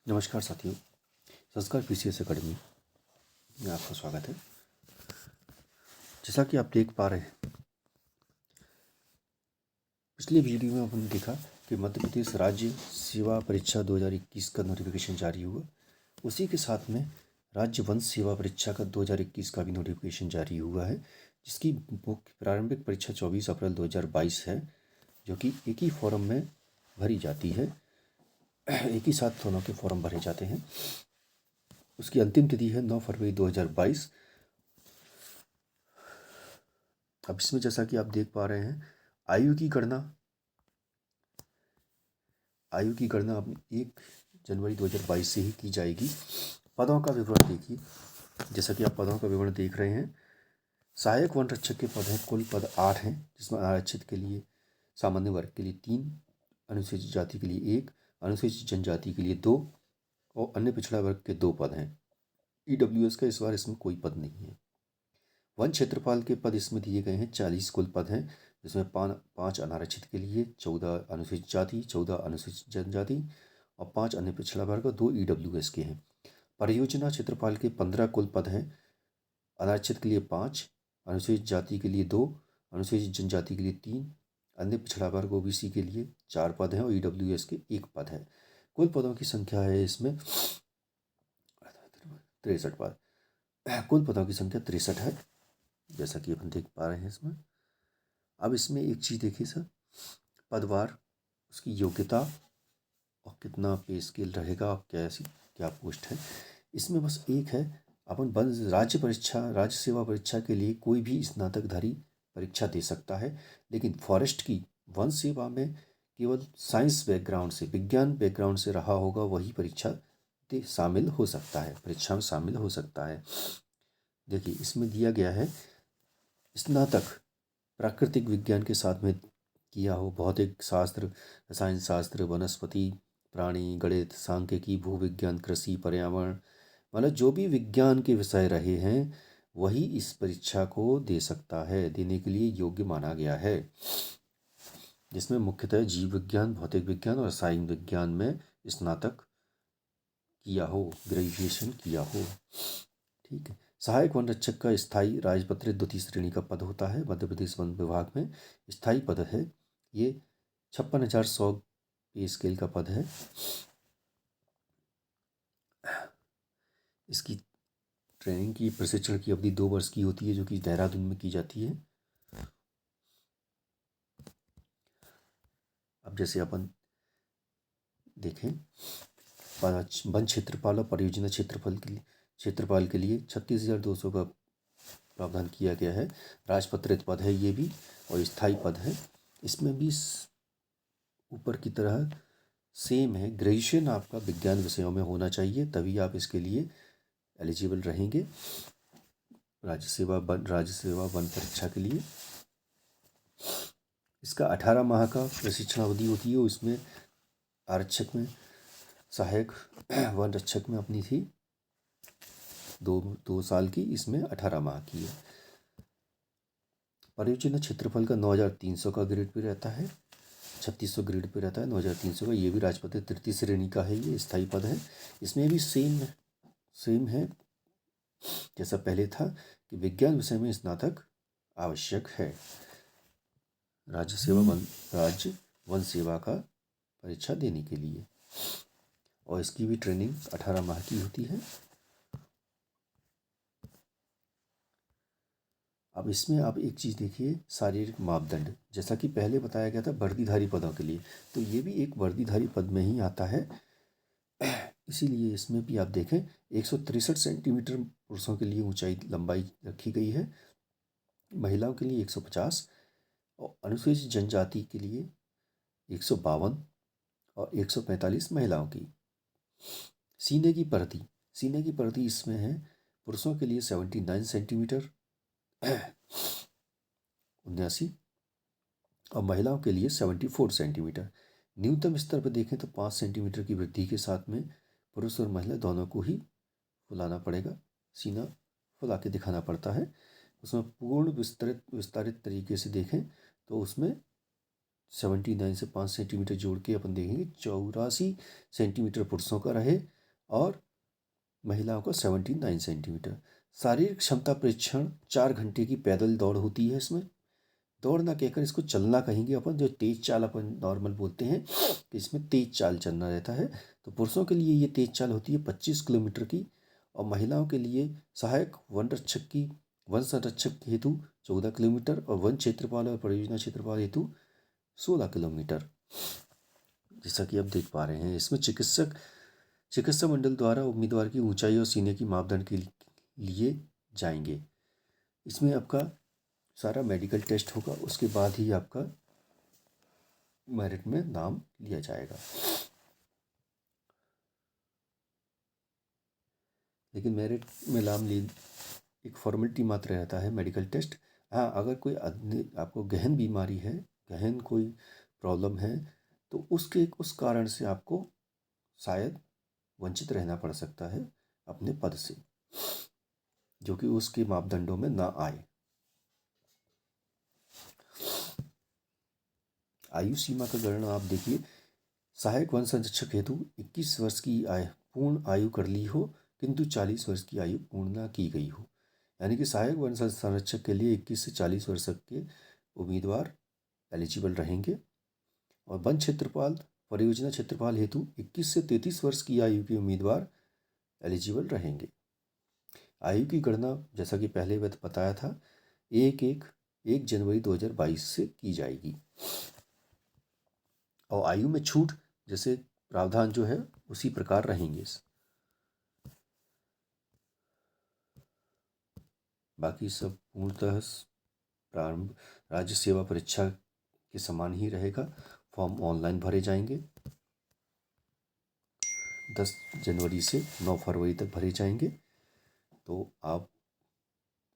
नमस्कार साथियों, संस्कार पीसीएस अकेडमी में आपका स्वागत है। जैसा कि आप देख पा रहे हैं, पिछले वीडियो में हमने देखा कि मध्य प्रदेश राज्य सेवा परीक्षा 2021 का नोटिफिकेशन जारी हुआ। उसी के साथ में राज्य वन सेवा परीक्षा का 2021 का भी नोटिफिकेशन जारी हुआ है, जिसकी मुख्य प्रारंभिक परीक्षा 24 अप्रैल 2022 है, जो कि एक ही फॉर्म में भरी जाती है। एक ही साथ दोनों के फॉर्म भरे जाते हैं। उसकी अंतिम तिथि है 9 फरवरी 2022। अब इसमें जैसा कि आप देख पा रहे हैं, आयु की गणना अब 1 जनवरी 2022 से ही की जाएगी। पदों का विवरण देखिए। जैसा कि आप पदों का विवरण देख रहे हैं, सहायक वन रक्षक के पद हैं, कुल पद 8 हैं, जिसमें आरक्षित के लिए, सामान्य वर्ग के लिए 3, अनुसूचित जाति के लिए 1, अनुसूचित जनजाति के लिए 2 और अन्य पिछड़ा वर्ग के 2 पद हैं। ईडब्ल्यूएस का इस बार इसमें कोई पद नहीं है। वन क्षेत्रपाल के पद इसमें दिए गए हैं, 40 कुल पद हैं, जिसमें 5 अनारक्षित के लिए, 14 अनुसूचित जाति, 14 अनुसूचित जनजाति और 5 अन्य पिछड़ा वर्ग और 2 ईडब्ल्यूएस के हैं। परियोजना क्षेत्रपाल के 15 कुल पद हैं, अनारक्षित के लिए 5, अनुसूचित जाति के लिए 2, अनुसूचित जनजाति के लिए 3, अन्य पिछड़ा वर्ग ओबीसी के लिए 4 पद हैं और ईडब्ल्यूएस के 1 पद है। कुल पदों की संख्या है इसमें 63 पद। कुल पदों की संख्या 63 है, जैसा कि अपन देख पा रहे हैं इसमें। अब इसमें एक चीज़ देखिए सर, पदवार, उसकी योग्यता और कितना पे स्केल रहेगा और क्या पोस्ट है, इसमें बस एक है। अपन राज्य सेवा परीक्षा के लिए कोई भी स्नातकधारी परीक्षा दे सकता है, लेकिन फॉरेस्ट की वन सेवा में केवल साइंस बैकग्राउंड से, विज्ञान बैकग्राउंड से रहा होगा वही परीक्षा शामिल हो सकता है, परीक्षा में शामिल हो सकता है। देखिए इसमें दिया गया है, स्नातक प्राकृतिक विज्ञान के साथ में किया हो, भौतिक शास्त्र, रसायन शास्त्र, वनस्पति, प्राणी, गणित, सांख्यिकी, भूविज्ञान, कृषि, पर्यावरण, मतलब जो भी विज्ञान के विषय रहे हैं वही इस परीक्षा को दे सकता है, देने के लिए योग्य माना गया है, जिसमें मुख्यतः जीव विज्ञान, भौतिक विज्ञान और रसायन विज्ञान में स्नातक किया हो, ग्रेजुएशन किया हो। ठीक है। सहायक वन रक्षक का स्थायी राजपत्रित द्वितीय श्रेणी का पद होता है। मध्य प्रदेश वन विभाग में स्थायी पद है ये। 56,100 पे स्केल का पद है। इसकी ट्रेनिंग की, प्रशिक्षण की अवधि 2 वर्ष की होती है, जो कि देहरादून में की जाती है। अब जैसे अपन देखें, वन क्षेत्रपाल और परियोजना क्षेत्रपाल के लिए 36,200 का प्रावधान किया गया है। राजपत्रित पद है ये भी और स्थायी पद है। इसमें भी ऊपर की तरह सेम है, ग्रेजुएशन आपका विज्ञान विषयों में होना चाहिए, तभी आप इसके लिए एलिजिबल रहेंगे राज्य सेवा वन परीक्षा के लिए। इसका 18 माह का प्रशिक्षण अवधि होती है। उसमें आरक्षक में, सहायक वन रक्षक में अपनी थी 2 साल की, इसमें 18 माह की है। परियोजना क्षेत्रफल का 9,300 का ग्रेड पे रहता है, 3600 ग्रेड पे रहता है, 9,300 का। ये भी राजपत्रित तृतीय श्रेणी का है, ये स्थायी पद है। इसमें भी सेम है जैसा पहले था कि विज्ञान विषय में स्नातक आवश्यक है राज्य वन सेवा का परीक्षा देने के लिए, और इसकी भी ट्रेनिंग 18 माह की होती है। अब इसमें आप एक चीज़ देखिए, शारीरिक मापदंड, जैसा कि पहले बताया गया था वर्दीधारी पदों के लिए, तो ये भी एक वर्दीधारी पद में ही आता है। इसीलिए इसमें भी आप देखें 163 सेंटीमीटर पुरुषों के लिए ऊंचाई लंबाई रखी गई है, महिलाओं के लिए 150 और अनुसूचित जनजाति के लिए 152 और 145 महिलाओं की। सीने की परिधि इसमें है, पुरुषों के लिए 79 सेंटीमीटर 79 और महिलाओं के लिए 74 सेंटीमीटर। न्यूनतम स्तर पर देखें तो 5 सेंटीमीटर की वृद्धि के साथ में पुरुष और महिला दोनों को ही फुलाना पड़ेगा, सीना फुला के दिखाना पड़ता है। उसमें पूर्ण विस्तारित तरीके से देखें तो उसमें 79 से 5 सेंटीमीटर जोड़ के अपन देखेंगे 84 सेंटीमीटर पुरुषों का रहे और महिलाओं का 79 सेंटीमीटर। शारीरिक क्षमता परीक्षण 4 घंटे की पैदल दौड़ होती है। इसमें दौड़ ना कहकर इसको चलना कहेंगे अपन, जो तेज चाल अपन नॉर्मल बोलते हैं कि इसमें तेज चाल चलना रहता है। तो पुरुषों के लिए ये तेज चाल होती है 25 किलोमीटर की, और महिलाओं के लिए सहायक वन संरक्षक हेतु 14 किलोमीटर और वन क्षेत्रपाल और परियोजना क्षेत्रपाल हेतु 16 किलोमीटर। जैसा कि आप देख पा रहे हैं, इसमें चिकित्सा मंडल द्वारा उम्मीदवार की ऊंचाई और सीने की मापदंड के लिए जाएंगे। इसमें आपका सारा मेडिकल टेस्ट होगा, उसके बाद ही आपका मेरिट में नाम लिया जाएगा। लेकिन मेरिट में नाम ले एक फॉर्मेलिटी मात्र रहता है मेडिकल टेस्ट। हाँ, अगर कोई आपको गहन बीमारी है, गहन कोई प्रॉब्लम है, तो उस कारण से आपको शायद वंचित रहना पड़ सकता है अपने पद से, जो कि उसके मापदंडों में ना आए। आयु सीमा का गणना आप देखिए, सहायक वन संरक्षक हेतु 21 वर्ष की पूर्ण आयु कर ली हो, किंतु 40 वर्ष की आयु पूर्ण ना की गई हो। यानी कि सहायक वन संरक्षक के लिए 21 से 40 वर्ष तक के उम्मीदवार एलिजिबल रहेंगे, और वन क्षेत्रपाल परियोजना क्षेत्रपाल हेतु 21 से 33 वर्ष की आयु के उम्मीदवार एलिजिबल रहेंगे। आयु की गणना जैसा कि पहले बताया था 1 जनवरी 2022 से की जाएगी, और आयु में छूट जैसे प्रावधान जो है उसी प्रकार रहेंगे। बाकी सब पूर्णतः प्रारंभ राज्य सेवा परीक्षा के समान ही रहेगा। फॉर्म ऑनलाइन भरे जाएंगे, 10 जनवरी से 9 फरवरी तक भरे जाएंगे। तो आप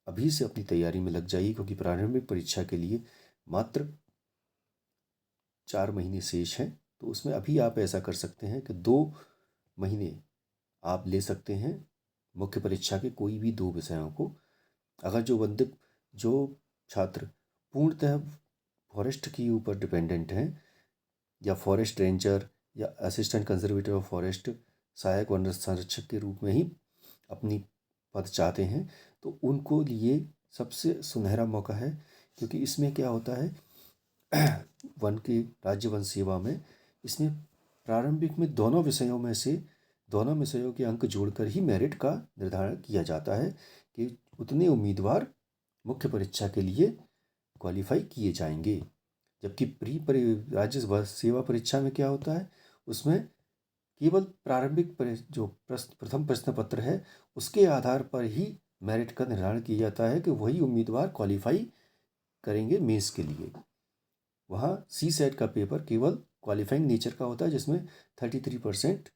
अभी से अपनी तैयारी में लग जाइए, क्योंकि प्रारंभिक परीक्षा के लिए मात्र 4 महीने शेष हैं। तो उसमें अभी आप ऐसा कर सकते हैं कि 2 महीने आप ले सकते हैं मुख्य परीक्षा के कोई भी 2 विषयों को। अगर जो छात्र पूर्णतः फॉरेस्ट के ऊपर डिपेंडेंट हैं, या फॉरेस्ट रेंजर या असिस्टेंट कंजर्वेटर ऑफ फॉरेस्ट सहायक वन संरक्षक के रूप में ही अपनी पद चाहते हैं, तो उनको लिए सबसे सुनहरा मौका है। क्योंकि इसमें क्या होता है, राज्य वन सेवा में इसमें प्रारंभिक में दोनों विषयों के अंक जोड़कर ही मेरिट का निर्धारण किया जाता है कि उतने उम्मीदवार मुख्य परीक्षा के लिए क्वालिफाई किए जाएंगे। जबकि राज्य सेवा परीक्षा में क्या होता है, उसमें केवल प्रारंभिक जो प्रथम प्रश्न पत्र है उसके आधार पर ही मेरिट का निर्धारण किया जाता है कि वही उम्मीदवार क्वालिफाई करेंगे मेंस के लिए। वहाँ CSAT का पेपर केवल क्वालिफाइंग नेचर का होता है, जिसमें 33%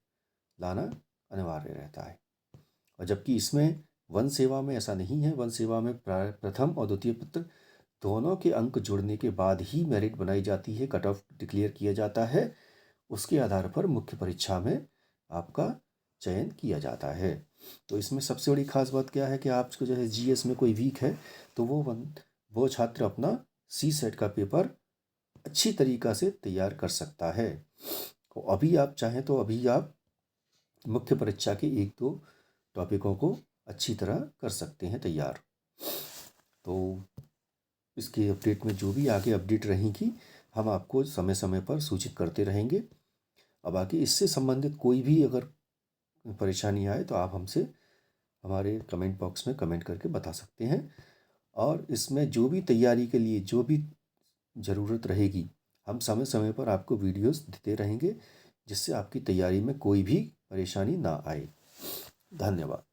लाना अनिवार्य रहता है। और जबकि इसमें वन सेवा में ऐसा नहीं है। वन सेवा में प्रथम और द्वितीय पत्र दोनों के अंक जुड़ने के बाद ही मेरिट बनाई जाती है, कट ऑफ डिक्लेयर किया जाता है, उसके आधार पर मुख्य परीक्षा में आपका चयन किया जाता है। तो इसमें सबसे बड़ी खास बात क्या है कि आपको जो है GS में कोई वीक है तो वो छात्र अपना CSAT का पेपर अच्छी तरीक़ा से तैयार कर सकता है। तो अभी आप चाहें तो अभी आप मुख्य परीक्षा के 1-2 टॉपिकों को अच्छी तरह कर सकते हैं तैयार। तो इसके अपडेट में जो भी आगे अपडेट रहेंगी हम आपको समय समय पर सूचित करते रहेंगे। अब बाकी इससे संबंधित कोई भी अगर परेशानी आए तो आप हमसे हमारे कमेंट बॉक्स में कमेंट करके बता सकते हैं। और इसमें जो भी तैयारी के लिए जो भी ज़रूरत रहेगी हम समय समय पर आपको वीडियोस देते रहेंगे, जिससे आपकी तैयारी में कोई भी परेशानी ना आए। धन्यवाद।